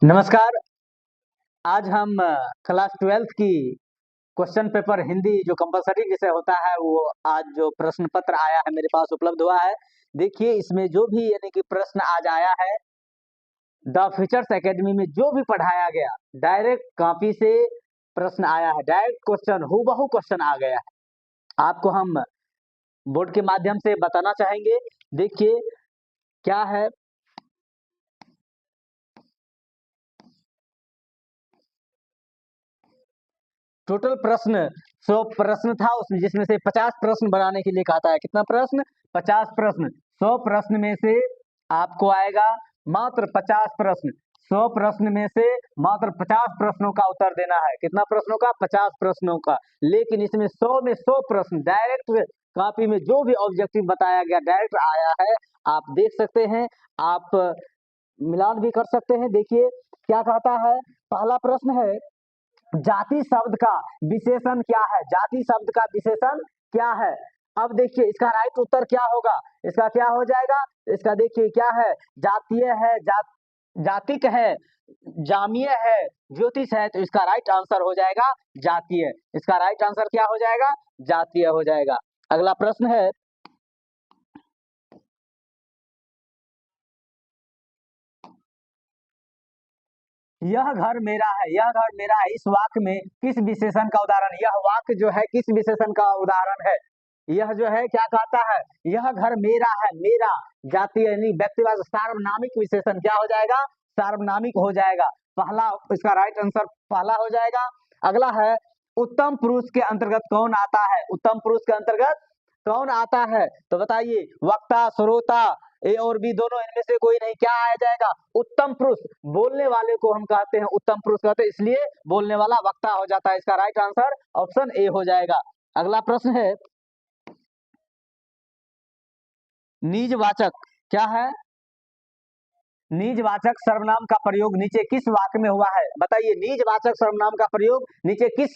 नमस्कार। आज हम क्लास 12th की क्वेश्चन पेपर हिंदी जो कंपलसरी विषय होता है वो आज जो प्रश्न पत्र आया है मेरे पास उपलब्ध हुआ है। देखिए इसमें जो भी यानी कि प्रश्न आज आया है द फीचर्स एकेडमी में जो भी पढ़ाया गया डायरेक्ट कॉपी से प्रश्न आया है, डायरेक्ट क्वेश्चन हूबहू क्वेश्चन आ गया है। आपको हम बोर्ड के माध्यम से बताना चाहेंगे। देखिए क्या है, टोटल प्रश्न 100 प्रश्न था उसमें, जिसमें से 50 प्रश्न बनाने के लिए कहता है। कितना प्रश्न? 50 प्रश्न। 100 प्रश्न में से आपको आएगा मात्र 50 प्रश्न। 100 प्रश्न में से मात्र 50 प्रश्नों का उत्तर देना है। कितना प्रश्नों का? 50 प्रश्नों का। लेकिन इसमें 100 में 100 प्रश्न डायरेक्ट कॉपी में जो भी ऑब्जेक्टिव बताया गया डायरेक्ट आया है। आप देख सकते हैं, आप मिलान भी कर सकते हैं। देखिए क्या कहता है। पहला प्रश्न है, जाति शब्द का विशेषण क्या है? जाति शब्द का विशेषण क्या है? अब देखिए इसका राइट उत्तर क्या होगा, इसका क्या हो जाएगा? इसका देखिए क्या है, जातीय है, जातिक है, जामीय है, ज्योतिष है। तो इसका राइट आंसर हो जाएगा जातीय। इसका राइट आंसर क्या हो जाएगा? जातीय हो जाएगा। अगला प्रश्न है, यह घर मेरा है, यह घर मेरा है, इस वाक्य में किस विशेषण का उदाहरण? यह वाक्य जो है किस विशेषण का उदाहरण है? यह जो है क्या कहता है, यह घर मेरा है, मेरा जातीय यानी व्यक्तिवाचक सार्वनामिक विशेषण क्या हो जाएगा? सार्वनामिक हो जाएगा। पहला इसका राइट आंसर पहला हो जाएगा। अगला है, उत्तम पुरुष के अंतर्गत कौन आता है? उत्तम पुरुष के अंतर्गत कौन आता है? तो बताइए, वक्ता, श्रोता, ए और बी दोनों, इनमें से कोई नहीं। क्या आ जाएगा? उत्तम पुरुष। बोलने वाले को हम कहते हैं उत्तम पुरुष कहते हैं, इसलिए बोलने वाला वक्ता हो जाता है। इसका राइट आंसर ऑप्शन ए हो जाएगा। अगला प्रश्न है, निजवाचक क्या है? निजवाचक सर्वनाम का प्रयोग नीचे किस वाक्य में हुआ है? बताइए, निजवाचक सर्वनाम का प्रयोग नीचे किस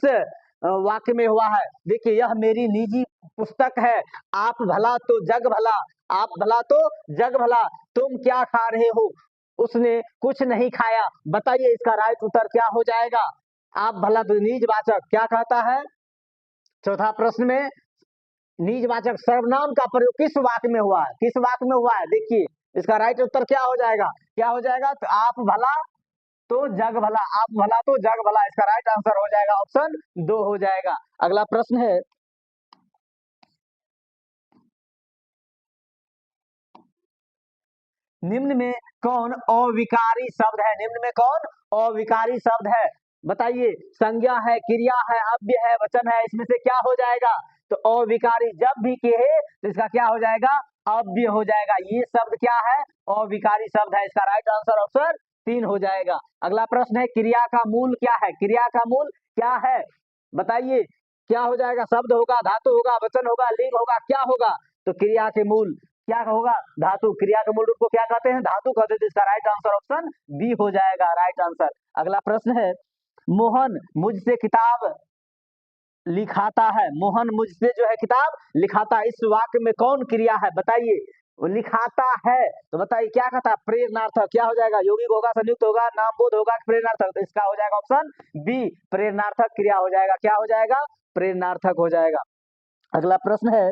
वाक्य में हुआ है? देखिए, यह मेरी निजी पुस्तक है, आप भला तो जग भला, आप भला तो जग भला, तुम क्या खा रहे हो? उसने कुछ नहीं खाया। बताइए इसका राइट उत्तर क्या हो जाएगा? आप भला तो निजवाचक क्या कहता है? चौथा प्रश्न में निजवाचक सर्वनाम का प्रयोग किस वाक्य में हुआ है? किस वाक्य में हुआ है? देखिए इसका राइट उत्तर क्या हो जाएगा? क्या हो जाएगा? तो आप भला तो जग भला, आप भला तो जग भला। इसका राइट आंसर हो जाएगा ऑप्शन 2 हो जाएगा। अगला प्रश्न है, निम्न में कौन अविकारी शब्द है? निम्न में कौन अविकारी शब्द है? बताइए, संज्ञा है, क्रिया है, अव्यय है, वचन है, इसमें से क्या हो जाएगा? तो अविकारी जब भी कहे तो इसका क्या हो जाएगा? अव्यय हो जाएगा। ये शब्द क्या है? अविकारी शब्द है। इसका राइट आंसर ऑप्शन 3 हो जाएगा। अगला प्रश्न है, क्रिया का मूल क्या है? क्रिया का मूल क्या है? बताइए क्या हो जाएगा? शब्द होगा, धातु होगा, वचन होगा, लिंग होगा, क्या होगा? तो क्रिया के मूल क्या होगा? धातु। क्रिया के मूल रूप को क्या कहते हैं? धातु कहते हैं। इसका राइट आंसर ऑप्शन बी हो जाएगा, राइट आंसर। अगला प्रश्न है, मोहन मुझसे किताब लिखाता है, मोहन मुझसे जो है किताब लिखाता है, इस वाक्य में कौन क्रिया है? बताइए, वो लिखाता है तो बताइए क्या कहता है? प्रेरणार्थक। क्या हो जाएगा? यौगिक होगा, संयुक्त होगा, नामबोध होगा, प्रेरणार्थक। तो इसका हो जाएगा ऑप्शन बी, प्रेरणार्थक क्रिया हो जाएगा। क्या हो जाएगा? प्रेरणार्थक हो जाएगा। अगला प्रश्न है,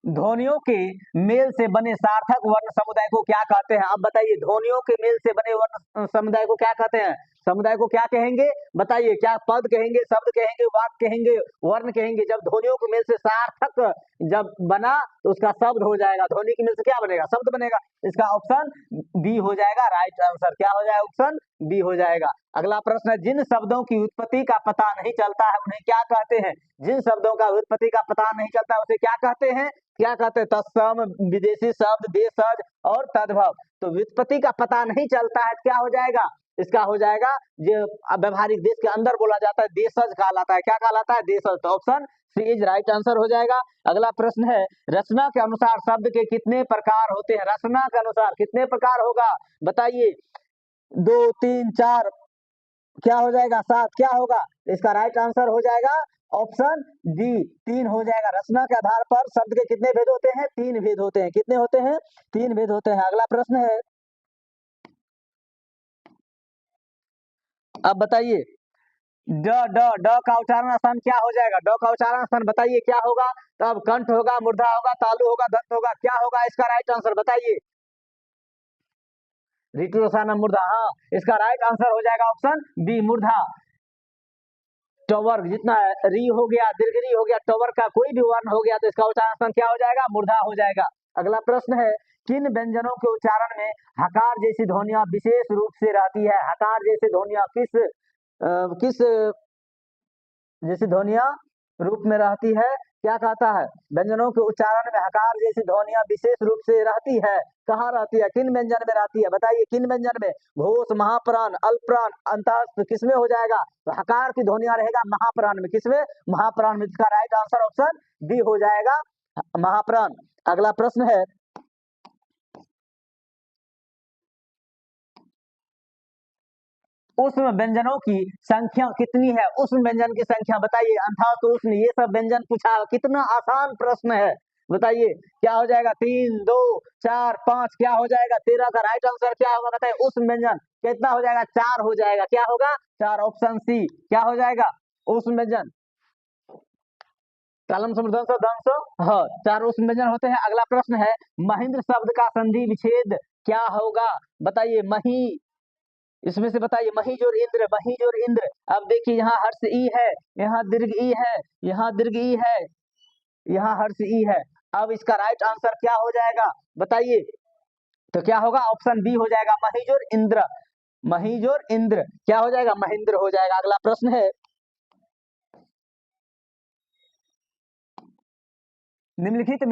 ध्वनियों के मेल से बने सार्थक वर्ण समुदाय को क्या कहते हैं? अब बताइए, ध्वनियों के मेल से बने वर्ण समुदाय को क्या कहते हैं? समुदाय को क्या कहेंगे? बताइए, क्या पद कहेंगे, शब्द कहेंगे, वाक्य कहेंगे, वर्ण कहेंगे? जब ध्वनियों के मेल से सार्थक जब बना तो उसका शब्द हो जाएगा। ध्वनि के मेल से क्या बनेगा? शब्द बनेगा। इसका ऑप्शन बी हो जाएगा, राइट आंसर। क्या हो जाएगा? ऑप्शन बी हो जाएगा। अगला प्रश्न है, जिन शब्दों की उत्पत्ति का पता नहीं चलता है उन्हें क्या कहते हैं? जिन शब्दों का उत्पत्ति का पता नहीं चलता उसे क्या कहते हैं? क्या कहते हैं? तत्सम, विदेशी शब्द, देशज और तद्भव। तो व्युत्पत्ति का पता नहीं चलता है, क्या हो जाएगा? इसका हो जाएगा, जो व्यवहारिक देश के अंदर बोला जाता है, देशज कहलाता है। क्या कहलाता है? देशज। तो option C is right answer हो जाएगा। अगला प्रश्न है, रचना के अनुसार शब्द के कितने प्रकार होते हैं? रचना के अनुसार कितने प्रकार होगा? बताइए, 2, 3, 4, क्या हो जाएगा? 7 क्या होगा? इसका राइट आंसर हो जाएगा ऑप्शन डी 3 हो जाएगा। रचना के आधार पर शब्द के कितने भेद होते हैं? 3 भेद होते हैं। कितने होते हैं? 3 भेद होते हैं। अगला प्रश्न है, अब बताइए ड ड ड का उच्चारण स्थान क्या हो जाएगा? ड का उच्चारण स्थान बताइए क्या होगा? तो अब कंठ होगा, मूर्धा होगा, तालु होगा, दंत होगा, क्या होगा इसका राइट आंसर बताइए? ऋतु रसाना मूर्धा, हाँ इसका राइट आंसर हो जाएगा ऑप्शन बी मूर्धा। टवर्ग जितना री हो गया, दीर्घ री हो गया, टवर्ग का कोई भी वर्ण हो गया तो इसका उच्चारण स्थान क्या हो जाएगा? मूर्धा हो जाएगा। अगला प्रश्न है, किन व्यंजनों के उच्चारण में हकार जैसी ध्वनियां विशेष रूप से रहती है? हकार जैसी ध्वनियां किस जैसी ध्वनियां रूप में रहती है? क्या कहता है? व्यंजनों के उच्चारण में हकार जैसी ध्वनियां विशेष रूप से रहती है। कहाँ रहती है? किन व्यंजन में रहती है बताइए? किन व्यंजन में? घोष, महाप्राण, अल्पप्राण, अंतस्थ, किसमें हो जाएगा? तो हकार की ध्वनियां रहेगा महाप्राण में। किसमें? महाप्राण में। इसका राइट आंसर ऑप्शन बी हो जाएगा, महाप्राण। अगला प्रश्न है, उष्ण व्यंजनों की संख्या कितनी है? उष्ण व्यंजन की संख्या बताइए। अंथात, उष्ण, ये सब व्यंजन पूछा, कितना आसान प्रश्न है बताइए। क्या हो जाएगा? 3, 2, 4, 5, क्या हो जाएगा? 13 का राइट आंसर क्या होगा बताइए? उष्ण व्यंजन कितना हो जाएगा? 4 हो जाएगा। क्या होगा? 4, ऑप्शन सी। क्या हो जाएगा? उष्ण व्यंजन कालम समृद्धंश दंश, हाँ 4 उष्ण व्यंजन होते हैं। अगला प्रश्न है, महेंद्र शब्द का संधि विच्छेद क्या होगा बताइए? मही, इसमें से बताइए। मही जोर इंद्र, मही जोर इंद्र। अब देखिए यहाँ हर्ष ई है, यहाँ दीर्घ ई है, यहाँ दीर्घ ई है, यहाँ हर्ष ई है। अब इसका राइट आंसर क्या हो जाएगा बताइए? तो क्या होगा? ऑप्शन बी हो जाएगा, मही जोर इंद्र। मही जोर इंद्र क्या हो जाएगा? महेंद्र हो जाएगा। अगला प्रश्न है, निम्नलिखित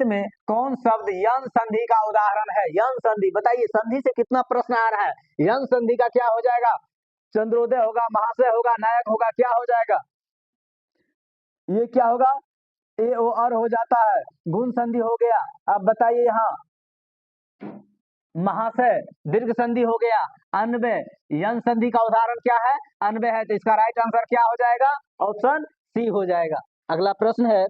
में कौन शब्द यन संधि का उदाहरण है? यन संधि बताइए। संधि से कितना प्रश्न आ रहा है? यन संधि का क्या हो जाएगा? चंद्रोदय होगा, महाशय होगा, नायक होगा, क्या हो जाएगा? ये क्या होगा? ए ओ अर हो जाता है, गुण संधि हो गया। अब बताइए यहाँ महाशय दीर्घ संधि हो गया। अन्वय यन संधि का उदाहरण क्या है? अन्वय है। तो इसका राइट आंसर क्या हो जाएगा? ऑप्शन सी हो जाएगा। अगला प्रश्न है,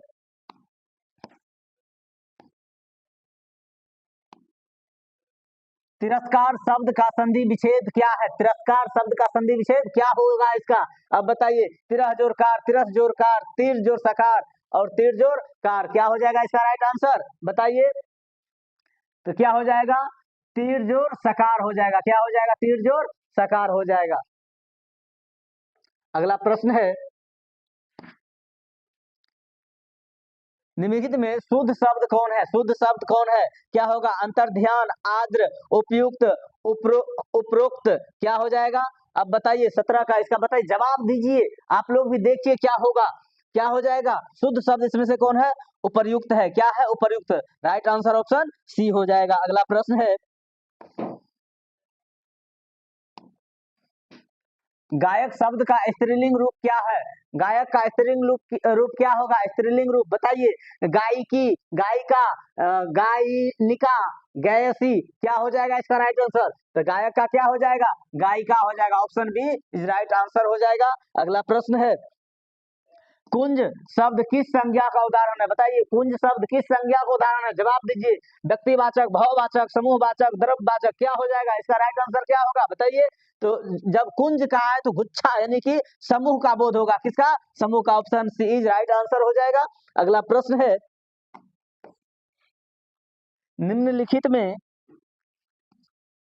तिरस्कार शब्द का संधि विच्छेद क्या है? तिरस्कार शब्द का संधि विच्छेद क्या होगा इसका? अब बताइए। तिरह जोर कार, तिरस जोर कार, तीर जोर सकार और तीर जोर कार, क्या हो जाएगा इसका राइट आंसर बताइए? तो क्या हो जाएगा? तीर जोर सकार हो जाएगा। क्या हो जाएगा? तीर जोर सकार हो जाएगा। अगला प्रश्न है, निम्नलिखित में शुद्ध शब्द कौन है? शुद्ध शब्द कौन है? क्या होगा? अंतर्ध्यान, आद्र, उपयुक्त, उपरोक्त, क्या हो जाएगा? अब बताइए 17 का इसका बताइए, जवाब दीजिए। आप लोग भी देखिए क्या होगा। क्या हो जाएगा? शुद्ध शब्द इसमें से कौन है? उपर्युक्त है। क्या है? उपर्युक्त। राइट आंसर ऑप्शन सी हो जाएगा। अगला प्रश्न है, गायक शब्द का स्त्रीलिंग रूप क्या है? गायक का स्त्रीलिंग रूप क्या होगा? स्त्रीलिंग रूप बताइए। गायिकी, गायिका, गायिका, गायसी, क्या हो जाएगा इसका राइट आंसर? तो गायक का क्या हो जाएगा? गायिका हो जाएगा। Option B is right answer हो जाएगा। अगला प्रश्न है, कुंज शब्द किस संज्ञा का उदाहरण है? बताइए कुंज शब्द किस संज्ञा का उदाहरण है? जवाब दीजिए। व्यक्तिवाचक, भाववाचक, समूहवाचक, द्रव्यवाचक, क्या हो जाएगा इसका राइट आंसर? क्या होगा बताइए? तो जब कुंज का है तो गुच्छा यानी कि समूह का बोध होगा। किसका? समूह का। Option C is right answer हो जाएगा। अगला प्रश्न है, निम्नलिखित में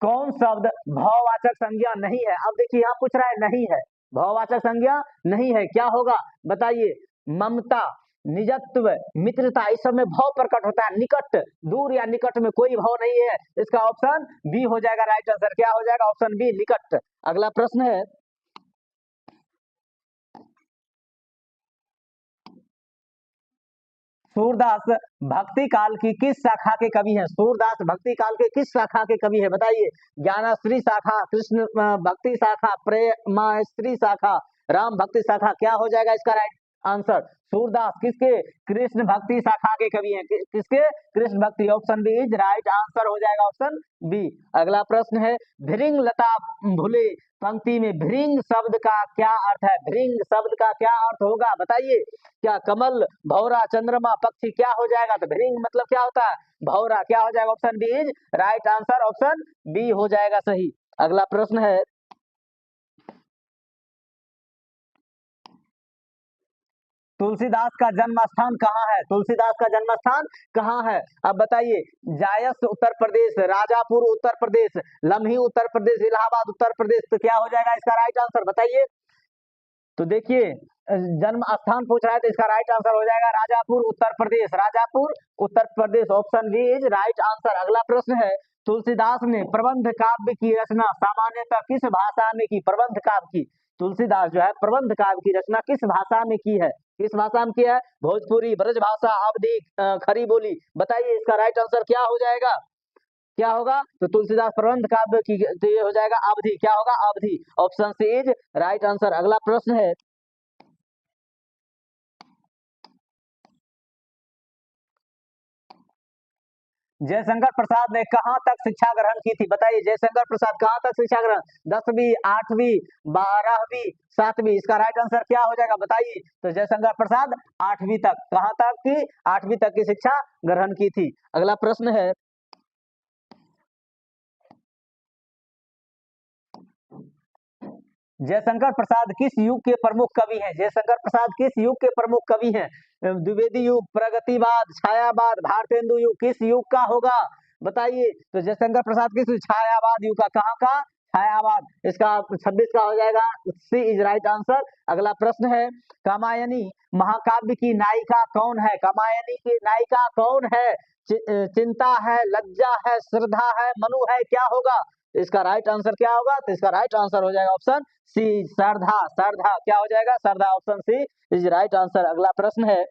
कौन शब्द भाववाचक संज्ञा नहीं है? अब देखिए यहाँ पूछ रहा है नहीं है, भाववाचक संज्ञा नहीं है, क्या होगा बताइए? ममता, निजत्व, मित्रता, इस सब में भाव प्रकट होता है। निकट, दूर या निकट में कोई भाव नहीं है। इसका ऑप्शन बी हो जाएगा राइट आंसर। क्या हो जाएगा? ऑप्शन बी निकट। अगला प्रश्न है, सूरदास भक्ति काल की किस शाखा के कवि हैं? सूरदास भक्ति काल के किस शाखा के कवि है बताइए? ज्ञानाश्री शाखा, कृष्ण भक्ति शाखा, प्रेमाश्री शाखा, राम भक्ति शाखा, क्या हो जाएगा इसका राइट आंसर? सूरदास किसके? कृष्ण भक्ति शाखा के कवि हैं। किसके? कृष्ण भक्ति। Option B is right answer हो जाएगा, ऑप्शन बी। अगला प्रश्न है भृंग लता भुले पंक्ति में भृंग शब्द का क्या अर्थ है? भृंग शब्द का क्या अर्थ होगा बताइए। क्या कमल, भौरा, चंद्रमा, पक्षी, क्या हो जाएगा? तो भृंग मतलब क्या होता है? भौरा। क्या हो जाएगा? Option B is right answer, option B हो जाएगा सही। अगला प्रश्न है तुलसीदास का जन्म स्थान कहाँ है? तुलसीदास का जन्म स्थान कहाँ है? अब बताइए। जायस उत्तर प्रदेश, राजापुर उत्तर प्रदेश, लम्ही उत्तर प्रदेश, इलाहाबाद उत्तर प्रदेश। तो क्या हो जाएगा इसका राइट आंसर बताइए। तो देखिए जन्म स्थान पूछ रहा है तो इसका राइट आंसर हो जाएगा Rajapur Uttar Pradesh. Rajapur Uttar Pradesh, option B is right answer. अगला प्रश्न है तुलसीदास ने प्रबंध काव्य की रचना सामान्यतः किस भाषा में की? प्रबंध काव्य की तुलसीदास जो है प्रबंध काव्य की रचना किस भाषा में की है? किस भाषा में की है? भोजपुरी, ब्रजभाषा, अवधी, खड़ी बोली। बताइए इसका राइट आंसर क्या हो जाएगा? क्या होगा? तो तुलसीदास प्रबंध काव्य की, तो ये हो जाएगा अवधी। क्या होगा? Awadhi, option C is right answer. अगला प्रश्न है जयशंकर प्रसाद ने कहाँ तक शिक्षा ग्रहण की थी? बताइए जयशंकर प्रसाद कहाँ तक शिक्षा ग्रहण? 10वीं, 8वीं, 12वीं, 7वीं। इसका राइट आंसर क्या हो जाएगा बताइए। तो जयशंकर प्रसाद 8वीं तक, कहाँ तक की? 8वीं तक की शिक्षा ग्रहण की थी। अगला प्रश्न है जयशंकर प्रसाद किस युग के प्रमुख कवि हैं? जयशंकर प्रसाद किस युग के प्रमुख कवि हैं? द्विवेदी युग, प्रगतिवाद, छायावाद, भारतेंदु युग, किस युग का होगा बताइए। तो जयशंकर प्रसाद किस? छायावाद युग का। कहाँ का? छायावाद। इसका 26 का हो जाएगा, सी इज राइट आंसर। अगला प्रश्न है कामायनी महाकाव्य की नायिका कौन है? कामायनी की नायिका कौन है? चिंता है, लज्जा है, श्रद्धा है, मनु है, क्या होगा? इसका राइट आंसर क्या होगा? तो इसका राइट आंसर हो जाएगा ऑप्शन सी, श्रद्धा। श्रद्धा क्या हो जाएगा? श्रद्धा, option C is right answer. अगला प्रश्न है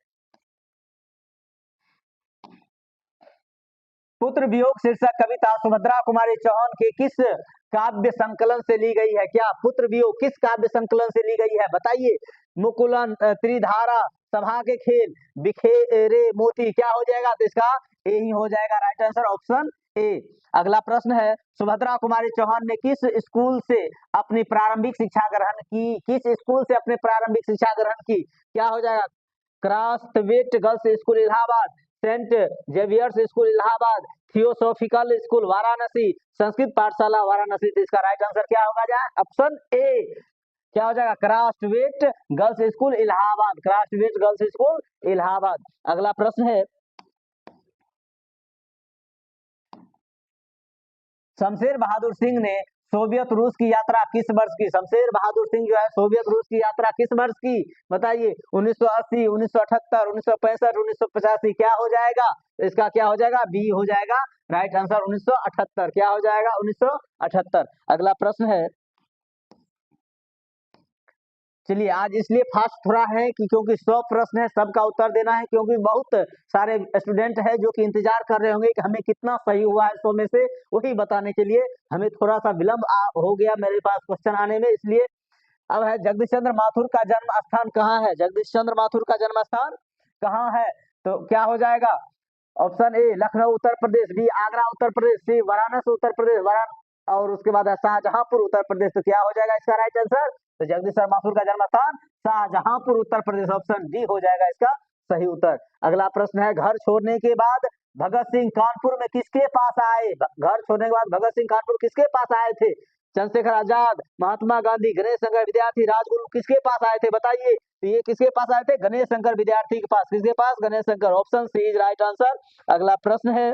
पुत्र वियोग शीर्षक कविता सुभद्रा कुमारी चौहान के किस काव्य संकलन से ली गई है? क्या पुत्र वियोग किस काव्य संकलन से ली गई है बताइए। मुकुलन, त्रिधारा, सभा के खेल, बिखेरे मोती, क्या हो जाएगा? तो इसका ए ही हो जाएगा राइट आंसर, ऑप्शन ए। अगला प्रश्न है सुभद्रा कुमारी चौहान ने किस स्कूल से अपनी प्रारंभिक शिक्षा ग्रहण की? किस स्कूल से अपने प्रारंभिक शिक्षा ग्रहण की? क्या हो जाएगा? Crosthwaite girls school Allahabad, saint Xavier's school Allahabad, theosophical school Varanasi, Sanskrit पाठशाला वाराणसी। तो इसका राइट आंसर क्या होगा? जाए ऑप्शन ए। क्या हो जाएगा? Crosthwaite girls school Allahabad, Crosthwaite girls school Allahabad. अगला प्रश्न है शमशेर बहादुर सिंह ने सोवियत रूस की यात्रा किस वर्ष की? शमशेर बहादुर सिंह जो है सोवियत रूस की यात्रा किस वर्ष की बताइए। 1980, 1978, 1965, 1985। क्या हो जाएगा? इसका क्या हो जाएगा? बी हो जाएगा राइट आंसर, 1978। क्या हो जाएगा? 1978। अगला प्रश्न है चलिए आज इसलिए फास्ट थोड़ा है कि क्योंकि 100 प्रश्न है, सबका उत्तर देना है, क्योंकि बहुत सारे स्टूडेंट हैं जो कि इंतजार कर रहे होंगे कि हमें कितना सही हुआ है 100 में से, वही बताने के लिए हमें थोड़ा सा विलंब हो गया मेरे पास क्वेश्चन आने में, इसलिए। अब है जगदीश चंद्र माथुर का जन्म स्थान कहाँ है? जगदीश चंद्र माथुर का जन्म स्थान कहाँ है? तो क्या हो जाएगा? Option A Lucknow Uttar Pradesh, B Agra Uttar Pradesh, C Varanasi Uttar Pradesh, और उसके बाद है शाहजहांपुर उत्तर प्रदेश। तो क्या हो जाएगा इसका राइट आंसर? तो जगदीश चंद्र माथुर का जन्म स्थान शाहजहांपुर उत्तर प्रदेश, ऑप्शन डी हो जाएगा इसका सही उत्तर। अगला प्रश्न है घर छोड़ने के बाद भगत सिंह कानपुर में किसके पास आए? घर छोड़ने के बाद भगत सिंह कानपुर किसके पास आए थे? चंद्रशेखर आजाद, महात्मा गांधी, गणेश शंकर विद्यार्थी, राजगुरु, किसके पास आए थे बताइए। तो ये किसके पास आए थे? गणेश शंकर विद्यार्थी के पास। किसके पास? Ganesh Shankar, option C is right answer. अगला प्रश्न है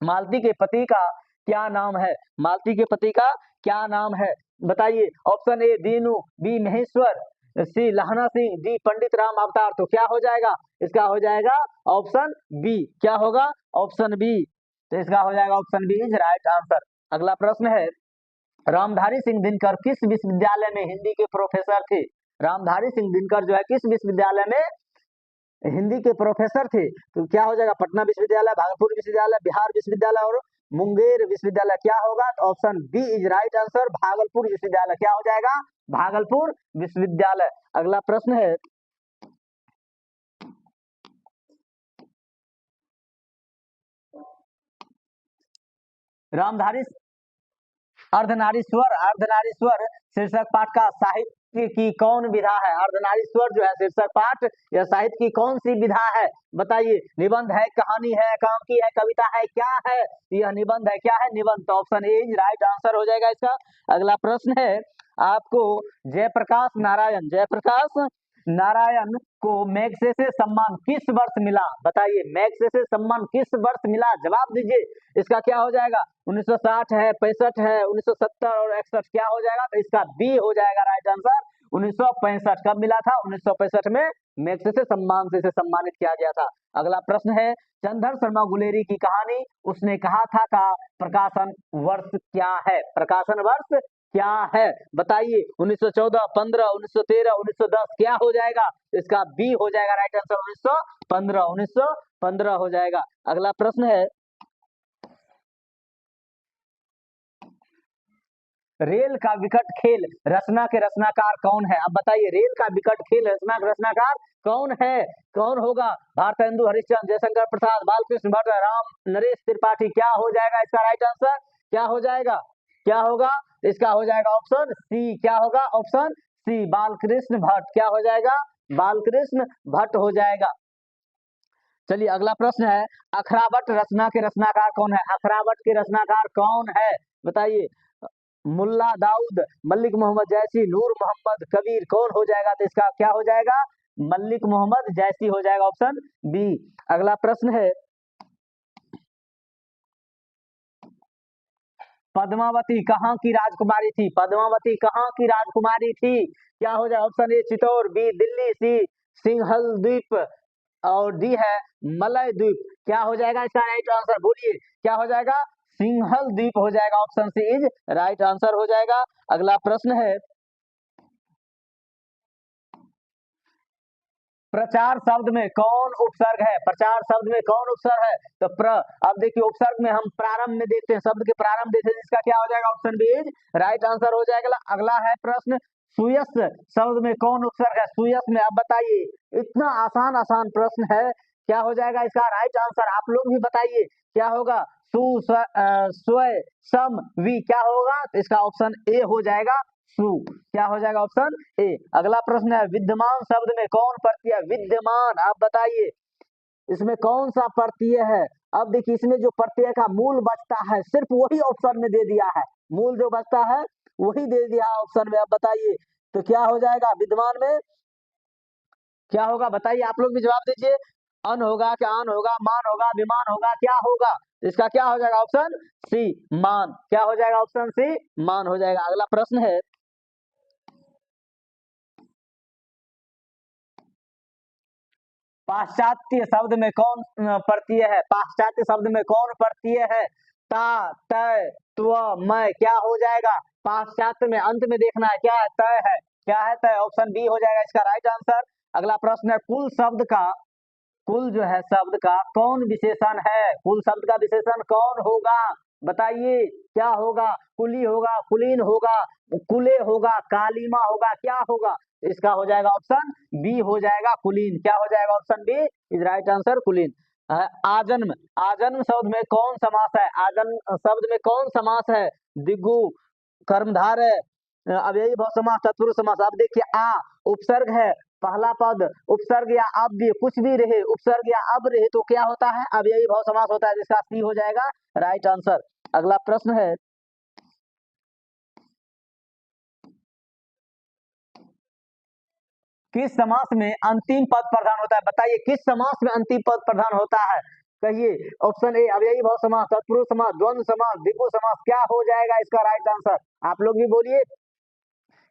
मालती के पति का क्या नाम है? मालती के पति का क्या नाम है बताइए। Option A Dinu, B Maheshwar, C Lahna Singh, D Pandit Ram अवतार। तो क्या हो जाएगा? इसका हो जाएगा ऑप्शन बी। क्या होगा? Option B. तो इसका हो जाएगा option B is right answer. अगला प्रश्न है रामधारी सिंह दिनकर किस विश्वविद्यालय में हिंदी के प्रोफेसर थे? रामधारी सिंह दिनकर जो है किस विश्वविद्यालय में हिंदी के प्रोफेसर थे? तो क्या हो जाएगा? पटना विश्वविद्यालय, भागलपुर विश्वविद्यालय, बिहार विश्वविद्यालय और मुंगेर विश्वविद्यालय। क्या होगा? तो option B is right answer, Bhagalpur विश्वविद्यालय। क्या हो जाएगा? भागलपुर विश्वविद्यालय। अगला प्रश्न है रामधारी अर्धनारीश्वर, अर्धनारीश्वर शीर्षक पाठ का साहित्य की कौन विधा है? अर्धनारीश्वर जो है शीर्षक पाठ या साहित्य की कौन सी विधा है? बताइए। निबंध है, कहानी है, एकांकी है, कविता है, क्या है? यह निबंध है। क्या है? निबंध। तो option A is right answer हो जाएगा इसका। अगला प्रश्न है आपको, जयप्रकाश नारायण, जयप्रकाश नारायण को मैग्सेसे सम्मान किस वर्ष मिला? बताइए, मैग्सेसे सम्मान किस वर्ष मिला? जवाब दीजिए। इसका क्या हो जाएगा? 1960 है, 65 है, 1970 और 61, क्या हो जाएगा? तो इसका बी हो जाएगा राइट आंसर। 1965 कब मिला था? 1965 में मैग्सेसे सम्मान से सम्मानित किया गया था। अगला प्रश्न है, चंद्र शर्मा गुलेरी की कहानी उसने कहा था का प्रकाशन वर्ष क्या है? प्रकाशन वर्ष क्या है? बताइए। 1914, 15, 1913, 1910, क्या हो जाएगा? इसका बी हो जाएगा राइट आंसर। 1915, 1915 हो जाएगा। अगला प्रश्न है, रेल का विकट खेल रचना के रचनाकार कौन है? अब बताइए, रेल का विकट खेल रचना के रचनाकार कौन है? कौन होगा? भारतेंदु हरिश्चंद्र, जयशंकर प्रसाद, बालकृष्ण भट्ट, राम नरेश त्रिपाठी, क्या हो जाएगा इसका राइट आंसर? क्या हो जाएगा? क्या होगा? इसका हो जाएगा ऑप्शन सी। क्या होगा? Option C, Balkrishna Bhatt. क्या हो जाएगा? बालकृष्ण भट्ट हो जाएगा। चलिए अगला प्रश्न है, अखरावट रचना के रचनाकार कौन है? अखरावट के रचनाकार कौन है? बताइए। मुल्ला दाऊद, मलिक मोहम्मद जैसी, नूर मोहम्मद कबीर, कौन हो जाएगा? तो इसका क्या हो जाएगा? मलिक मोहम्मद जैसी हो जाएगा, ऑप्शन बी। अगला प्रश्न है, पद्मावती कहाँ की राजकुमारी थी? पद्मावती कहाँ की राजकुमारी थी? क्या हो जाए? Option A Chittor, B Delhi, C Singhal Dweep और डी है मलय द्वीप। क्या हो जाएगा इसका राइट आंसर? बोलिए, क्या हो जाएगा? सिंहल द्वीप हो जाएगा, option C is right answer हो जाएगा। अगला प्रश्न है, प्रचार शब्द में कौन उपसर्ग है? प्रचार शब्द में कौन उपसर्ग है? तो अब देखिए, उपसर्ग में हम प्रारंभ में देखते हैं, शब्द के प्रारंभ देखते हैं, जिसका क्या हो जाएगा? Option B is right answer हो जाएगा। अगला है प्रश्न, सुयस शब्द में कौन उपसर्ग है? सुयस में, अब बताइए, इतना आसान आसान प्रश्न है, क्या हो जाएगा इसका राइट आंसर? आप लोग भी बताइए, क्या होगा? सु, स्वय, सम, वी, क्या होगा? इसका ऑप्शन ए हो जाएगा, सु। क्या हो जाएगा? ऑप्शन ए। अगला प्रश्न है, विद्यमान शब्द में कौन प्रत्यय? विद्यमान, आप बताइए, इसमें कौन सा प्रत्यय है? अब देखिए, इसमें जो प्रत्यय का मूल बचता है सिर्फ वही ऑप्शन में दे दिया है, मूल जो बचता है वही दे दिया है ऑप्शन में। अब बताइए, तो क्या हो जाएगा विद्यमान में? क्या होगा? बताइए, आप लोग भी जवाब दीजिए। अन होगा, क्या आन होगा, मान होगा, विमान होगा, क्या होगा? इसका क्या हो जाएगा? ऑप्शन सी, मान। क्या हो जाएगा? ऑप्शन सी, मान हो जाएगा। अगला प्रश्न है, पाश्चात्य शब्द में कौन प्रत्यय है? पाश्चात्य शब्द में कौन प्रत्यय है? ता, तय, त्व, मैं, क्या हो जाएगा? पाश्चात्य में अंत में देखना है, क्या है? तय है। क्या है? तय। ऑप्शन बी हो जाएगा इसका राइट आंसर। अगला प्रश्न है, कुल शब्द का, कुल जो है शब्द का कौन विशेषण है? कुल शब्द का विशेषण कौन होगा? बताइए, क्या होगा? कुली होगा, कुलीन होगा, कुले होगा, कालीमा होगा, क्या होगा? इसका हो जाएगा ऑप्शन बी हो जाएगा, कुलीन। क्या हो जाएगा? Option B is right answer, कुलीन। आजन्म, आजन्म शब्द में कौन समास है? आजन्म शब्द में कौन समास है? दिगु, कर्मधारय, अव्ययी भाव समास, तत्पुरुष समास। अब देखिए, आ उपसर्ग है, पहला पद उपसर्ग या अब भी कुछ भी रहे, उपसर्ग या अब रहे तो क्या होता है? अव्ययी भाव समास होता है, जिसका सी हो जाएगा राइट आंसर। अगला प्रश्न है, किस समास में अंतिम पद प्रधान होता है? बताइए, किस समास में अंतिम पद प्रधान होता है? कहिए। ऑप्शन ए अव्ययी भाव समास, तत्पुरुष समास, द्वंद्व समास, द्विगु समास, क्या हो जाएगा इसका राइट आंसर? आप लोग भी बोलिए,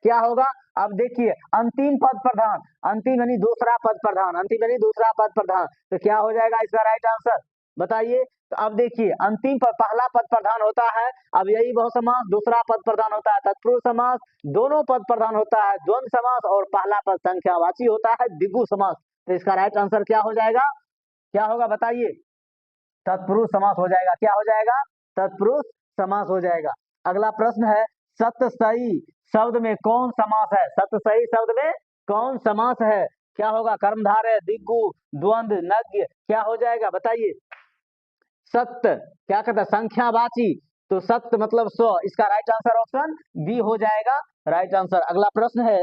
क्या होगा? अब देखिए, अंतिम पद प्रधान, अंतिम यानी दूसरा पद प्रधान, अंतिम यानी दूसरा पद प्रधान, तो क्या हो जाएगा इसका राइट आंसर? बताइए। तो अब देखिए, अंतिम पद, पहला पद प्रधान होता है अव्ययी बहु समास, दूसरा पद प्रधान होता है तत्पुरुष समास, दोनों पद प्रधान होता है द्वंद्व समास, और पहला पद संख्यावाची होता है द्विगु समास। तो इसका राइट आंसर क्या हो जाएगा? क्या होगा? बताइए। तत्पुरुष समास हो जाएगा। क्या हो जाएगा? तत्पुरुष समास हो जाएगा। अगला प्रश्न है, सतसई शब्द में कौन समास है? सतसई शब्द में कौन समास है? क्या होगा? कर्मधारय, दिग्गु, द्वंद्व, नग्य, क्या हो जाएगा? बताइए। सत्य, क्या कहता है? संख्यावाची, तो सत्य मतलब स्व, इसका राइट आंसर ऑप्शन बी हो जाएगा राइट आंसर। अगला प्रश्न है,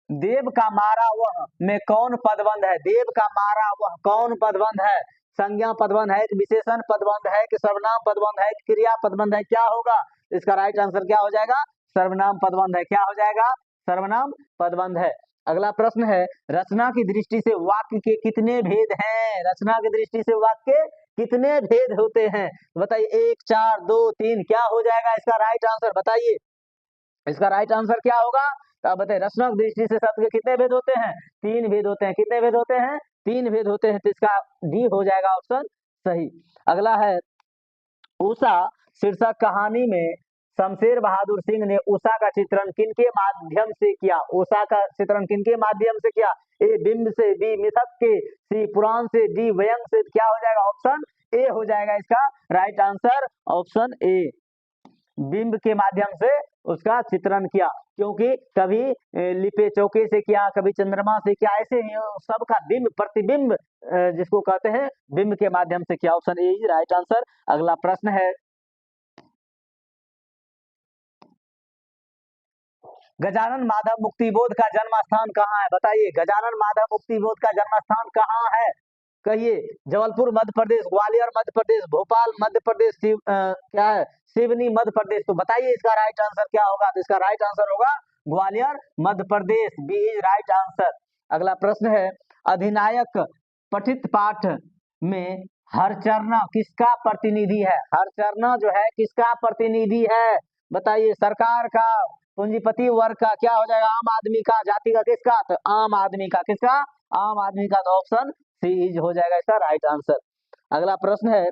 देव का मारा वह में कौन पदबंध है? देव का मारा वह कौन पदबंध है? संज्ञा पदबंध है कि विशेषण पदबंध है कि सर्वनाम पदबंध है कि क्रिया पदबंध है, क्या होगा? इसका राइट आंसर क्या हो जाएगा? सर्वनाम पदबंध है। क्या हो जाएगा? सर्वनाम पदबंध है। अगला प्रश्न है, रचना की दृष्टि से वाक्य के कितने भेद हैं? रचना की दृष्टि से वाक्य के कितने भेद होते हैं? बताइए, 1, 4, 2, 3, क्या हो जाएगा इसका राइट आंसर? बताइए इसका राइट आंसर क्या होगा? तो आप बताइए, रचना की दृष्टि से शब्द के कितने भेद होते हैं? 3 भेद होते हैं। कितने भेद होते हैं? 3 भेद होते हैं। तो इसका डी हो जाएगा ऑप्शन सही। अगला है, उषा शीर्षक कहानी में शमशेर बहादुर सिंह ने उषा का चित्रण किनके माध्यम से किया? उषा का चित्रण किनके माध्यम से किया? ए बिंब से, बी मिथक के, सी पुराण से, डी व्यंग से। क्या हो जाएगा? ऑप्शन ए हो जाएगा इसका राइट आंसर, ऑप्शन ए, बिंब के माध्यम से उसका चित्रण किया। क्योंकि कभी लिपे चौके से किया, कभी चंद्रमा से किया, ऐसे ही सबका बिंब प्रतिबिंब जिसको कहते हैं, बिंब के माध्यम से किया। Option A is right answer. अगला प्रश्न है, गजानन माधव मुक्तिबोध का जन्म स्थान कहाँ है? बताइए, गजानन माधव मुक्तिबोध का जन्म स्थान कहाँ है? कहिए, जबलपुर मध्य प्रदेश, ग्वालियर मध्य प्रदेश, भोपाल मध्य प्रदेश, क्या है, सिवनी मध्य प्रदेश। तो बताइए इसका राइट आंसर क्या होगा? तो इसका राइट आंसर होगा Gwalior Madhya Pradesh, B is right answer. अगला प्रश्न है, अधिनायक पठित पाठ में हरचरना किसका प्रतिनिधि है? हरचरना जो है किसका प्रतिनिधि है? बताइए, सरकार का, पूंजीपति वर्ग का, क्या हो जाएगा? आम आदमी का, जाति का, किसका? तो आम आदमी का। किसका? आम आदमी का। तो ऑप्शन सी इज हो जाएगा इसका राइट आंसर। अगला प्रश्न है,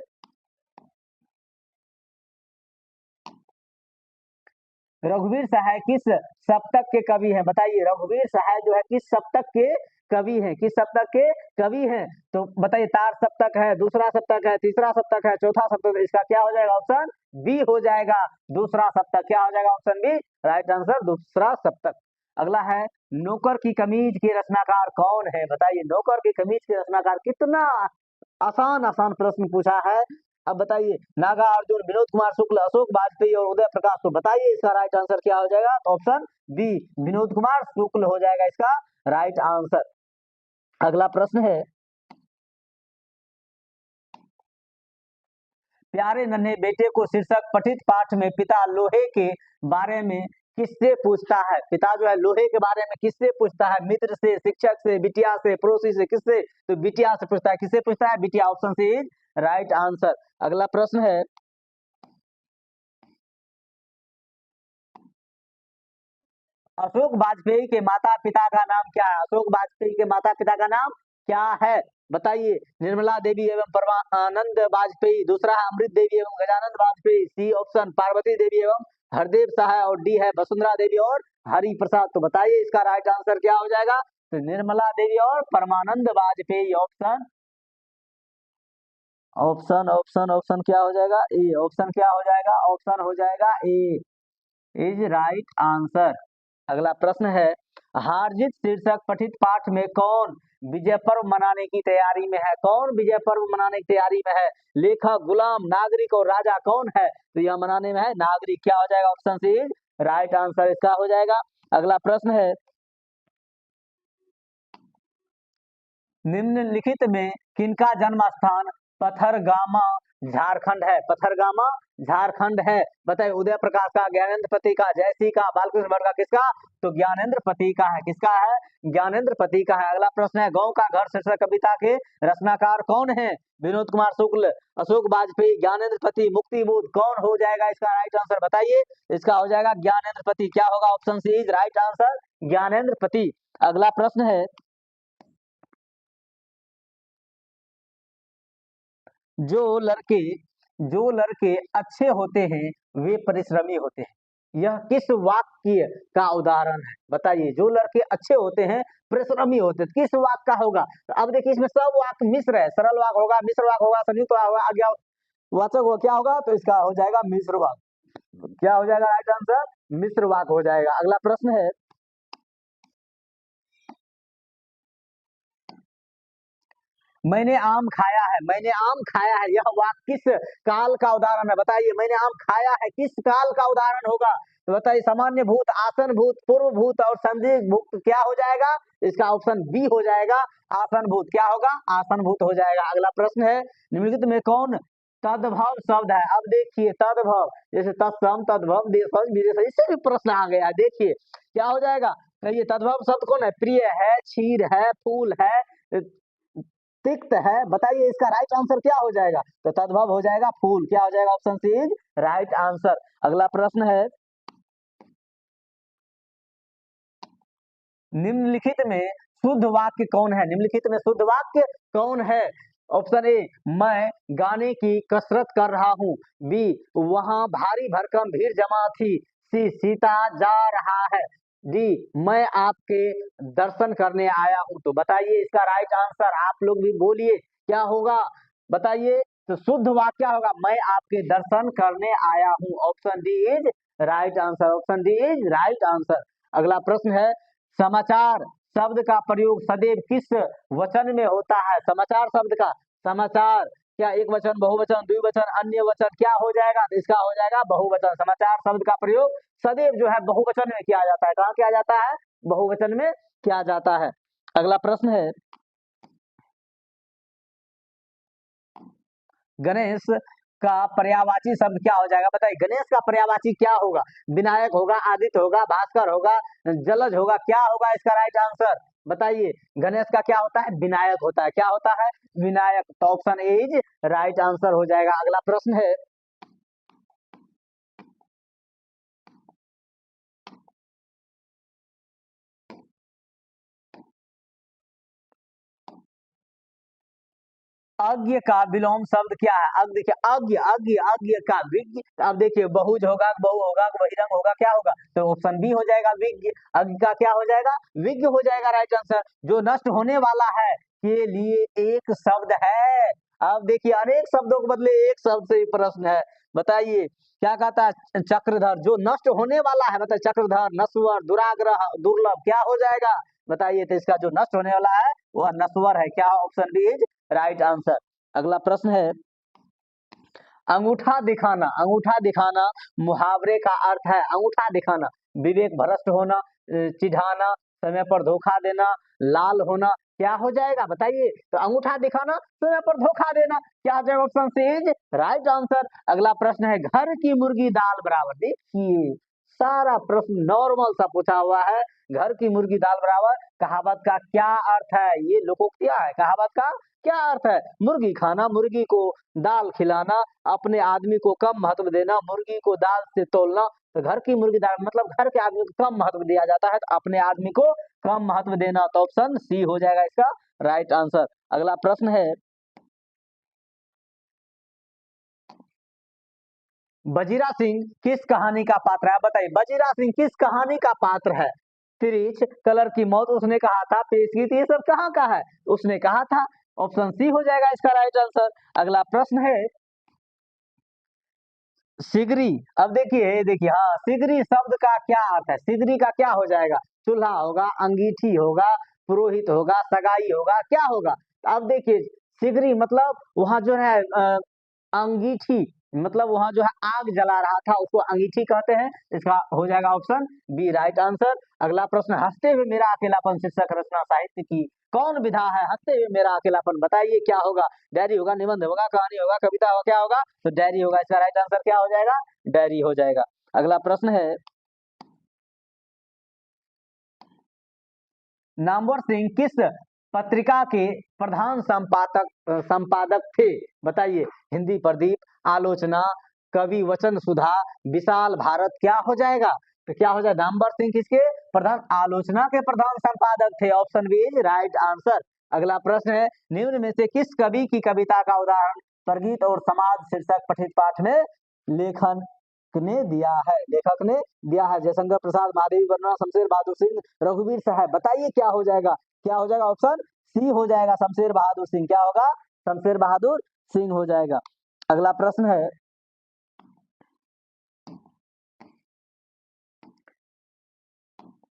रघुवीर सहाय किस सप्तक के कवि हैं? बताइए, रघुवीर सहाय जो है किस सप्तक के कवि हैं? किस सप्तक के कवि हैं? तो बताइए, तार सप्तक है, दूसरा सप्तक है, तीसरा सप्तक है, चौथा सप्तक है। इसका क्या हो जाएगा? ऑप्शन बी हो जाएगा, दूसरा सप्तक। क्या हो जाएगा? ऑप्शन बी राइट आंसर, दूसरा सप्तक। अगला है, नौकर की कमीज के रचनाकार कौन है? बताइए, नौकर की कमीज के रचनाकार, कितना आसान आसान प्रश्न पूछा है। अब बताइए, नागा अर्जुन, विनोद कुमार शुक्ल, अशोक वाजपेयी और उदय प्रकाश। तो बताइए इसका राइट आंसर क्या हो जाएगा? तो ऑप्शन बी, विनोद कुमार शुक्ल हो जाएगा इसका राइट आंसर। अगला प्रश्न है, प्यारे नन्हे बेटे को शीर्षक पठित पाठ में पिता लोहे के बारे में किससे पूछता है? पिता जो है लोहे के बारे में किससे पूछता है? मित्र से, शिक्षक से, बिटिया से, पड़ोसी से, किससे? तो बिटिया से पूछता है। किससे पूछता है? बिटिया। Option C is right answer. अगला प्रश्न है, अशोक वाजपेयी के माता पिता का नाम क्या है? अशोक वाजपेयी के माता पिता का नाम क्या है? बताइए, निर्मला देवी एवं परमानंद वाजपेयी, दूसरा है अमृत देवी एवं गजानंद वाजपेयी, सी ऑप्शन पार्वती देवी एवं हरदेव सहाय, और डी है वसुंधरा देवी और हरि प्रसाद। तो बताइए इसका राइट आंसर क्या हो जाएगा? तो निर्मला देवी और Parmanand Vajpayee. Option option option option क्या हो जाएगा? ए। ऑप्शन क्या हो जाएगा? ऑप्शन हो जाएगा ए इज राइट आंसर। अगला प्रश्न है, हारजित शीर्षक पठित पाठ में कौन विजय पर्व मनाने की तैयारी में है? कौन विजय पर्व मनाने की तैयारी में है? लेखक, गुलाम, नागरिक और राजा कौन है? तो यह मनाने में है नागरिक। क्या हो जाएगा? ऑप्शन सी राइट आंसर इसका हो जाएगा। अगला प्रश्न है, निम्नलिखित में किनका जन्म स्थान पथरगामा झारखंड है? पथरगामा झारखंड है। बताइए, उदय प्रकाश का, ज्ञानेंद्र पति का, जयसी का, बालकृष्ण भट्ट का, किसका? तो ज्ञानेंद्र पति का है। किसका है? ज्ञानेंद्र पति का है। अगला प्रश्न है, गांव का घर शीर्षक कविता के रचनाकार कौन है? विनोद कुमार शुक्ल, अशोक वाजपेयी, ज्ञानेंद्र पति, मुक्तिबोध। कौन हो जाएगा इसका राइट आंसर? बताइए, इसका हो जाएगा ज्ञानेंद्र पति। क्या होगा? Option C is right answer, Gyanendra Pati. अगला प्रश्न है, जो लड़के जो लड़के अच्छे होते हैं वे परिश्रमी होते हैं, यह किस वाक्य का उदाहरण है? बताइए, जो लड़के अच्छे होते हैं परिश्रमी होते हैं, किस वाक्य का होगा? तो अब देखिए, इसमें सब वाक्य मिश्र है। सरल वाक्य होगा, मिश्र वाक्य होगा, संयुक्त वाक्य होगा, आज्ञा वाचक होगा। क्या होगा? तो इसका हो जाएगा मिश्र वाक्य। क्या हो जाएगा राइट आंसर? मिश्र वाक्य हो जाएगा। अगला प्रश्न है, मैंने आम खाया है, मैंने आम खाया है, यह वाक्य किस काल का उदाहरण है? बताइए, मैंने आम खाया है किस काल का उदाहरण होगा? तो बताइए, सामान्य भूत, आसन भूत, पूर्व भूत और संदिग्ध भूत क्या हो जाएगा? इसका ऑप्शन बी हो जाएगा, आसन भूत। क्या होगा? आसन भूत हो जाएगा। अगला प्रश्न है, निम्नलिखित में कौन तद्भव शब्द है? अब देखिए, तद्भव जैसे तत्सम, तद्भव, देशज, विदेशज, इससे भी प्रश्न आ गया है। देखिए क्या हो जाएगा, कहिए तद्भव शब्द कौन है? प्रिय है, क्षीर है, फूल है, तिक्त है। बताइए इसका राइट आंसर क्या हो जाएगा? तो तद्भव हो जाएगा फूल। क्या हो जाएगा? Option C is right answer. अगला प्रश्न है, निम्नलिखित में शुद्ध वाक्य कौन है? निम्नलिखित में शुद्ध वाक्य कौन है? ऑप्शन ए, मैं गाने की कसरत कर रहा हूँ। बी, वहां भारी भरकम भीड़ जमा थी। सी, सीता जा रहा है। डी, मैं आपके दर्शन करने आया हूँ। तो बताइए इसका राइट आंसर, आप लोग भी बोलिए क्या होगा? बताइए, तो शुद्ध वाक्य क्या होगा? मैं आपके दर्शन करने आया हूँ। Option D is right answer. Option D is right answer. अगला प्रश्न है, समाचार शब्द का प्रयोग सदैव किस वचन में होता है? समाचार शब्द का, समाचार क्या एक वचन, बहुवचन, द्विवचन, अन्य वचन, क्या हो जाएगा? तो इसका हो जाएगा बहुवचन। समाचार शब्द का प्रयोग सदैव जो है बहुवचन में किया जाता है। कहाँ किया जाता है? बहुवचन में किया जाता है। अगला प्रश्न है, गणेश का पर्यायवाची शब्द क्या हो जाएगा? बताइए, गणेश का पर्यायवाची क्या होगा? विनायक होगा, आदित्य होगा, भास्कर होगा, जलज होगा, क्या होगा इसका राइट आंसर? बताइए, गणेश का क्या होता है? विनायक होता है। क्या होता है? विनायक। तो option A is right answer हो जाएगा। अगला प्रश्न है, अज्ञ का विलोम शब्द क्या है? अब देखिए, अज्ञ, अज्ञ, अज्ञ का विज्ञ। अब देखिए, बहुज होगा, बहु होगा, बहिरंग होगा, क्या होगा? तो ऑप्शन बी हो जाएगा, विज्ञ। अज्ञ का क्या हो जाएगा? विज्ञ हो जाएगा राइट आंसर। जो नष्ट होने वाला है के लिए एक शब्द है। अब देखिए, अनेक शब्दों के बदले एक शब्द से ही प्रश्न है। बताइए क्या कहता है? चक्रधर, जो नष्ट होने वाला है। बताइए, चक्रधर, नश्वर, दुराग्रह, दुर्लभ, क्या हो जाएगा? बताइए, तो इसका जो नष्ट होने वाला है वह नश्वर है। क्या? Option B is right answer. अगला प्रश्न है, अंगूठा दिखाना, अंगूठा दिखाना मुहावरे का अर्थ है। अंगूठा दिखाना, विवेक भ्रष्ट होना, चिढ़ाना, समय पर धोखा देना, लाल होना, क्या हो जाएगा? बताइए, तो अंगूठा दिखाना, समय पर धोखा देना, क्या हो जाएगा? Option C is right answer. अगला प्रश्न है, घर की मुर्गी दाल बराबर। देखिए, सारा प्रश्न नॉर्मल सा पूछा हुआ है। घर की मुर्गी दाल बराबर कहावत का क्या अर्थ है? ये लोकोक्तिया है। कहावत का क्या अर्थ है? मुर्गी खाना, मुर्गी को दाल खिलाना, अपने आदमी को कम महत्व देना, मुर्गी को दाल से तोलना। तो घर की मुर्गी दाल मतलब घर के आदमी को कम महत्व दिया जाता है, तो अपने आदमी को कम महत्व देना। तो ऑप्शन सी हो जाएगा इसका राइट आंसर। अगला प्रश्न है, बजीरा सिंह किस कहानी का पात्र है? बताइए, बजीरा सिंह किस कहानी का पात्र है? तिरिच, कलर की मौत, उसने कहा था, पेशगीत, ये सब कहाँ का है? उसने कहा था। ऑप्शन सी हो जाएगा इसका राइट आंसर। अगला प्रश्न है, सिगरी। अब देखिए, देखिए, हाँ, सिगरी शब्द का क्या अर्थ है? सिगरी का क्या हो जाएगा? चूल्हा होगा, अंगीठी होगा, पुरोहित होगा, सगाई होगा, क्या होगा? अब देखिए, सिगरी मतलब वहां जो है अंगीठी, मतलब वहां जो है आग जला रहा था, उसको अंगीठी कहते हैं। इसका हो जाएगा ऑप्शन बी राइट आंसर। अगला प्रश्न, हंसते हुए मेरा अकेलापन शीर्षक रचना साहित्य की कौन विधा है? हंसते हुए मेरा अकेलापन, बताइए क्या होगा? डायरी होगा, निबंध होगा, कहानी होगा, कविता होगा, क्या होगा? तो डायरी होगा। इसका राइट आंसर क्या हो जाएगा? डायरी हो जाएगा। अगला प्रश्न है, नामवर सिंह किस पत्रिका के प्रधान संपादक थे? बताइए, हिंदी प्रदीप, आलोचना, कवि वचन सुधा, विशाल भारत, क्या हो जाएगा? तो क्या हो जाएगा? नामवर सिंह किसके प्रधान? आलोचना के प्रधान संपादक थे। Option B is right answer. अगला प्रश्न है, निम्न में से किस कवि की कविता का उदाहरण प्रगीत और समाज शीर्षक पठित पाठ में लेखन ने दिया है? लेखक ने दिया है। जयशंकर प्रसाद, महादेवी वर्मा, शमशेर बहादुर सिंह, रघुवीर साहब। बताइए क्या हो जाएगा? क्या हो जाएगा? ऑप्शन सी हो जाएगा, शमशेर बहादुर सिंह। क्या होगा? शमशेर बहादुर सिंह हो जाएगा। अगला प्रश्न है,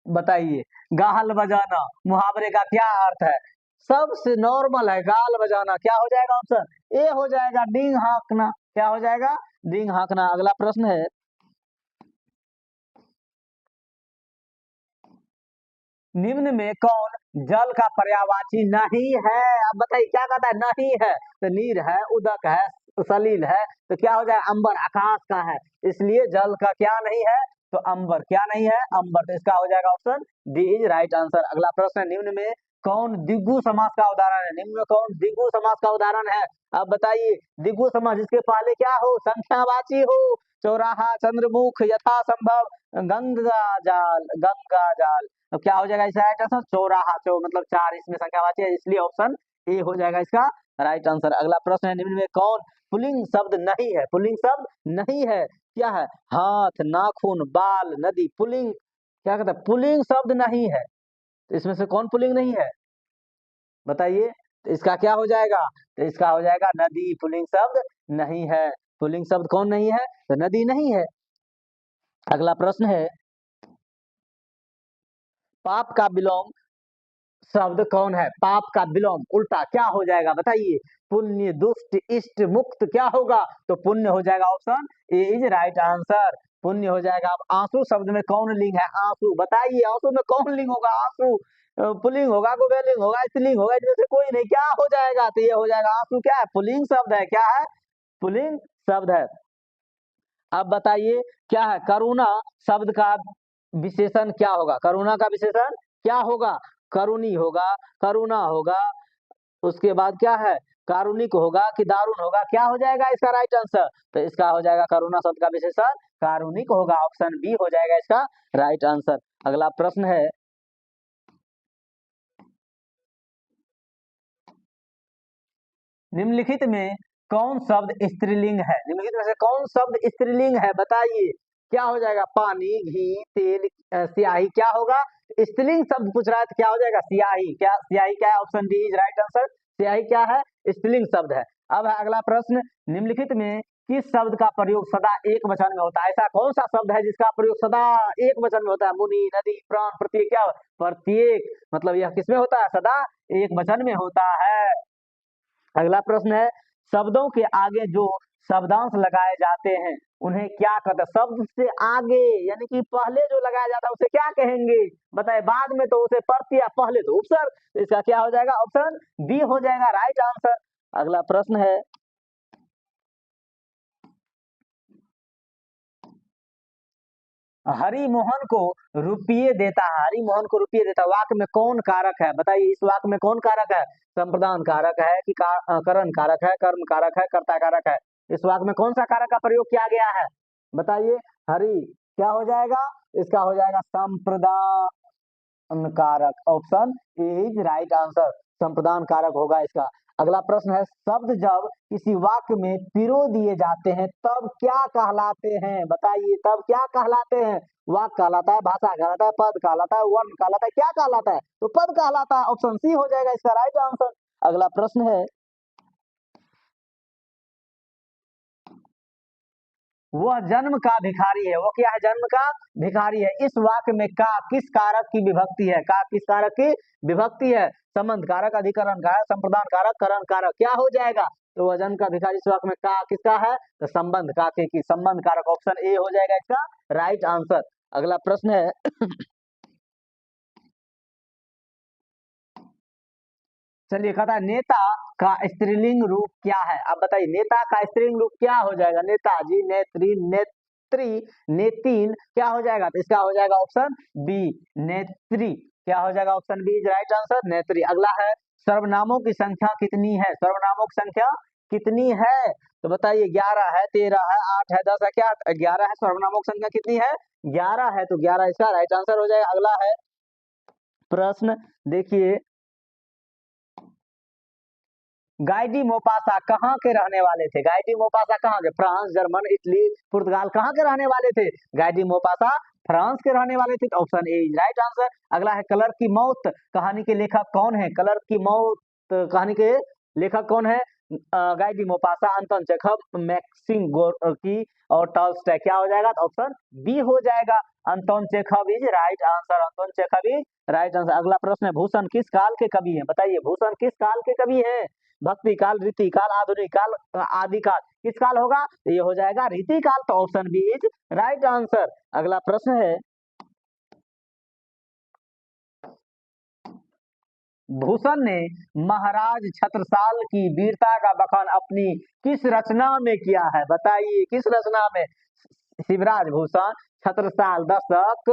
बताइए, गाहल बजाना मुहावरे का क्या अर्थ है? सबसे नॉर्मल है गाल बजाना, क्या हो जाएगा ऑप्शन ए हो जाएगा, डींग हाँकना, क्या हो जाएगा, डींग हाँकना। अगला प्रश्न है, निम्न में कौन जल का पर्यायवाची नहीं है? अब बताइए क्या कहता है, नहीं है, तो नीर है, उदक है, सलील है, तो क्या हो जाएगा, अंबर, आकाश का है, इसलिए जल का क्या नहीं है, तो अंबर, क्या नहीं है, अंबर, तो इसका हो जाएगा option D is right answer. अगला प्रश्न है, निम्न में कौन द्विगु समास का उदाहरण है? निम्न में कौन द्विगु समास का उदाहरण है? अब बताइए, द्विगु समास जिसके पहले क्या हो, संख्यावाची हो, चौराहा, चंद्रमुख, यथा संभव, गंगा जाल, गंगा जाल, अब क्या हो जाएगा इसका राइट आंसर, चौराहा, चौ मतलब चार, इसमें संख्यावाची है, इसलिए ऑप्शन ए हो जाएगा इसका राइट आंसर। अगला प्रश्न है, निम्न में कौन पुल्लिंग शब्द नहीं है? पुल्लिंग शब्द नहीं है, क्या है, हाथ, नाखून, बाल, नदी, पुल्लिंग, क्या कहते हैं, पुल्लिंग शब्द नहीं है, तो इसमें से कौन पुल्लिंग नहीं है बताइए, तो इसका क्या हो जाएगा, तो इसका हो जाएगा नदी, पुल्लिंग शब्द नहीं है। पुल्लिंग शब्द कौन नहीं है, तो नदी नहीं है। अगला प्रश्न है, पाप का विलोम शब्द कौन है? पाप का विलोम उल्टा क्या हो जाएगा बताइए, पुण्य, दुष्ट, इष्ट, मुक्त, क्या होगा, तो पुण्य हो जाएगा, option A is right answer, पुण्य हो जाएगा। अब आंसू शब्द में कौन लिंग है? आंसू, बताइए आंसू में कौन लिंग होगा? आंसू पुल्लिंग होगा, गोबेलिंग होगा, स्त्रीलिंग होगा, इसमें से कोई नहीं, क्या हो जाएगा, तो ये हो जाएगा आंसू, क्या है, पुल्लिंग शब्द है, क्या है, पुल्लिंग शब्द है। अब बताइए क्या है, करुणा शब्द का विशेषण क्या होगा? करुणा का विशेषण क्या होगा? करुणी होगा, करुणा होगा, उसके बाद क्या है, कारुणिक होगा कि दारुण होगा, क्या हो जाएगा इसका राइट आंसर, तो इसका हो जाएगा करुणा शब्द का विशेषण कारुणिक होगा, ऑप्शन बी हो जाएगा इसका राइट आंसर। अगला प्रश्न है, निम्नलिखित में कौन शब्द स्त्रीलिंग है? निम्नलिखित में से कौन शब्द स्त्रीलिंग है बताइए, क्या हो जाएगा, पानी, घी, तेल, स्याही, क्या होगा, स्त्रीलिंग शब्द पूछ रहा है, तो क्या हो जाएगा, स्याही, क्या स्याही क्या है, option D is right answer, स्याही क्या है, स्त्रीलिंग शब्द है। अब है अगला प्रश्न, निम्नलिखित में किस शब्द का प्रयोग सदा एक वचन में होता है? ऐसा कौन सा शब्द है जिसका प्रयोग सदा एक वचन में होता है? मुनि, नदी, प्राण, प्रत्येक, क्या प्रत्येक, मतलब यह किसमें होता है, सदा एक वचन में होता है। अगला प्रश्न है, शब्दों के आगे जो शब्दांश लगाए जाते हैं उन्हें क्या कहते हैं? शब्द से आगे यानी कि पहले जो लगाया जाता है उसे क्या कहेंगे बताए, बाद में तो उसे प्रत्यय या पहले तो उपसर्ग, तो इसका क्या हो जाएगा, ऑप्शन बी हो जाएगा राइट आंसर। अगला प्रश्न है, हरिमोहन को रुपये देता है, हरिमोहन को रुपये देता है, वाक्य में कौन कारक है बताइए, इस वाक्य में कौन कारक है? संप्रदान कारक है कि करण कारक है, कर्म कारक है, कर्ता कारक है? इस वाक्य में कौन सा कारक का प्रयोग किया गया है बताइए, हरि, क्या हो जाएगा, इसका हो जाएगा संप्रदान कारक, option A is right answer, संप्रदान कारक होगा इसका। अगला प्रश्न है, शब्द जब किसी वाक्य में पिरो दिए जाते हैं तब क्या कहलाते हैं बताइए, तब क्या कहलाते हैं? वाक्य कहलाता है, भाषा कहलाता है, पद कहलाता है, वर्ण कहलाता है, क्या कहलाता है? तो पद कहलाता है, ऑप्शन सी हो जाएगा इसका राइट आंसर। अगला प्रश्न है, वह जन्म का भिखारी है, वो क्या है, जन्म का भिखारी है, इस वाक्य में का किस कारक की विभक्ति है? का किस कारक की विभक्ति है? संबंध कारक, अधिकरण कारक, संप्रदान कारक, करण कारक, क्या हो जाएगा? तो वह जन्म का भिखारी इस वाक्य में का किसका है, तो संबंध का के की, संबंध कारक, ऑप्शन ए हो जाएगा इसका राइट आंसर। अगला प्रश्न है, चलिए कहता है, नेता का स्त्रीलिंग रूप क्या है? आप बताइए, नेता का स्त्रीलिंग रूप क्या हो जाएगा? नेताजी, नेत्री, नेत्री, नेतीन, क्या हो जाएगा? तो इसका हो जाएगा ऑप्शन बी, नेत्री, क्या हो जाएगा, option B is right answer, नेत्री। अगला है, सर्वनामों की संख्या कितनी है? सर्वनामों की संख्या कितनी है? तो बताइए, 11 है, 13 है, 8 है, 10 है, क्या 11 है, सर्वनामों की संख्या कितनी है? 11 है, तो 11 इसका राइट आंसर हो जाएगा। अगला है प्रश्न, देखिए, गाइडी मोपासा कहाँ के रहने वाले थे? गाइडी मोपासा कहाँ के? फ्रांस, जर्मन, इटली, पुर्तगाल, कहाँ के रहने वाले थे? गाइडी मोपासा फ्रांस के रहने वाले थे, ऑप्शन ए राइट आंसर। अगला है, कलर की मौत कहानी के लेखक कौन है? कलर की मौत कहानी के लेखक कौन है? Guy de Maupassant, Anton Chekhov, Maxim Gorky और टॉल्स्टॉय, क्या हो जाएगा? ऑप्शन बी हो जाएगा। Anton Chekhov is right answer. Anton Chekhov is right answer. अगला प्रश्न है, भूषण किस काल के कवि हैं? बताइए, भूषण किस काल के कवि हैं? भक्ति काल, रीति काल, आधुनिक काल, आदि काल, किस काल होगा? तो ये हो जाएगा रीति काल। तो option B is right answer. अगला प्रश्न है, भूषण ने महाराज छत्रसाल की वीरता का बखान अपनी किस रचना में किया है? बताइए, किस रचना में? शिवराज भूषण, छत्रसाल दशक,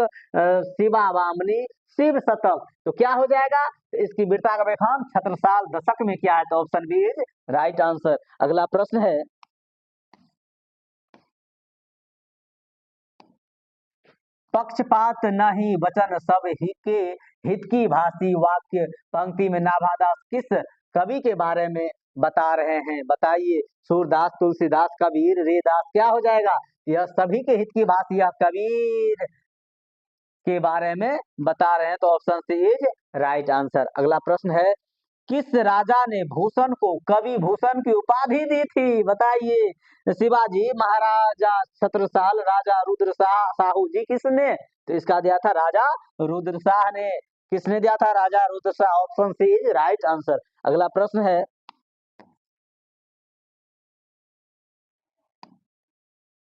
शिवा वामनी, शिव शतक। तो क्या हो जाएगा? तो इसकी वीरता का बखान छत्रसाल दशक में किया है। तो option B is right answer. अगला प्रश्न है, पक्षपात नहीं वचन सब ही के हित की भाषी वाक्य पंक्ति में नाभादास किस कवि के बारे में बता रहे हैं? बताइए, सूरदास, तुलसीदास, कबीर, रेदास, क्या हो जाएगा? यह सभी के हित की भाषी या कबीर के बारे में बता रहे हैं। तो option C is right answer. अगला प्रश्न है, किस राजा ने भूषण को कवि भूषण की उपाधि दी थी? बताइए, शिवाजी, महाराजा छत्रसाल, राजा रुद्र साहू जी, किसने? तो इसका दिया था राजा रुद्र शाह ने। किसने दिया था? Raja Rudra Shah. Option C is right answer. अगला प्रश्न है,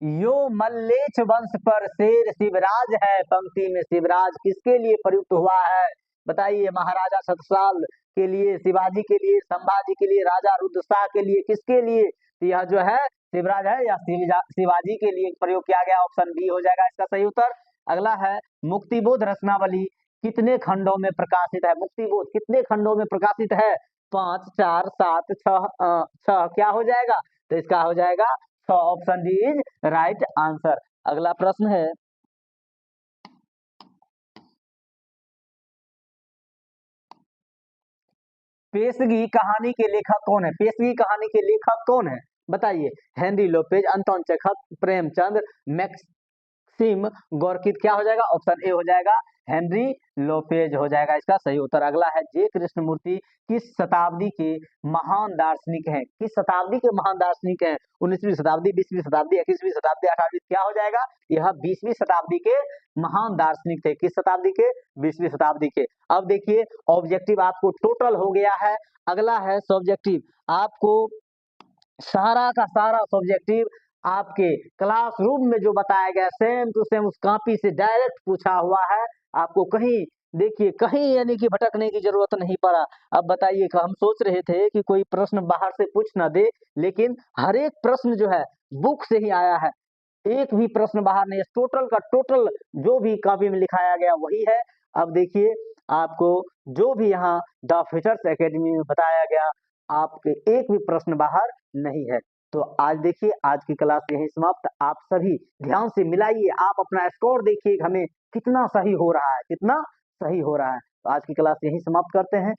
यो मल्लेच्छ वंश पर शेर शिवराज है पंक्ति में शिवराज किसके लिए प्रयुक्त हुआ है? बताइए, महाराजा छत्रसाल के लिए, शिवाजी के लिए, संभाजी के लिए, राजा रुद्रशाह के लिए, किसके लिए? तो यह जो है शिवराज है या शिवाजी के लिए प्रयोग किया गया। ऑप्शन बी हो जाएगा इसका सही उत्तर। अगला है, मुक्तिबोध रचनावली कितने खंडों में प्रकाशित है? मुक्तिबोध कितने खंडों में प्रकाशित है? 5, 4, 7, 6। क्या हो जाएगा? तो इसका हो जाएगा 6। Option D is right answer. अगला प्रश्न है, पेशगी कहानी के लेखक कौन है? पेशगी कहानी के लेखक कौन है? बताइए, Henry Lopez, Anton Chekhov, Premchand, Maxim Gorky. क्या हो जाएगा? ऑप्शन ए हो जाएगा हेनरी लोपेज हो जाएगा इसका सही उत्तर। अगला है, जे कृष्णमूर्ति किस शताब्दी के महान दार्शनिक हैं? किस शताब्दी के महान दार्शनिक हैं? 19वीं शताब्दी, 20वीं शताब्दी, 21वीं शताब्दी, 18वीं। क्या हो जाएगा? यह 20वीं शताब्दी के महान दार्शनिक थे। किस शताब्दी के? 20वीं शताब्दी के। अब देखिए, ऑब्जेक्टिव आपको टोटल हो गया है। अगला है सब्जेक्टिव। आपको सारा का सारा सब्जेक्टिव आपके क्लासरूम में जो बताया गया सेम टू सेम उस कॉपी से डायरेक्ट पूछा हुआ है। आपको कहीं, देखिए, कहीं यानी कि भटकने की जरूरत नहीं पड़ा। अब बताइए, हम सोच रहे थे कि कोई प्रश्न बाहर से पूछ ना दे, लेकिन हर एक प्रश्न जो है बुक से ही आया है। एक भी प्रश्न बाहर नहीं है। टोटल का टोटल जो भी कॉपी में लिखाया गया वही है। अब देखिए, आपको जो भी यहाँ द फ्यूचर्स एकेडमी में बताया गया, आपके एक भी प्रश्न बाहर नहीं है। तो आज देखिए, आज की क्लास यहीं समाप्त। आप सभी ध्यान से मिलाइए, आप अपना स्कोर देखिए हमें कितना सही हो रहा है, कितना सही हो रहा है। तो आज की क्लास यहीं समाप्त करते हैं।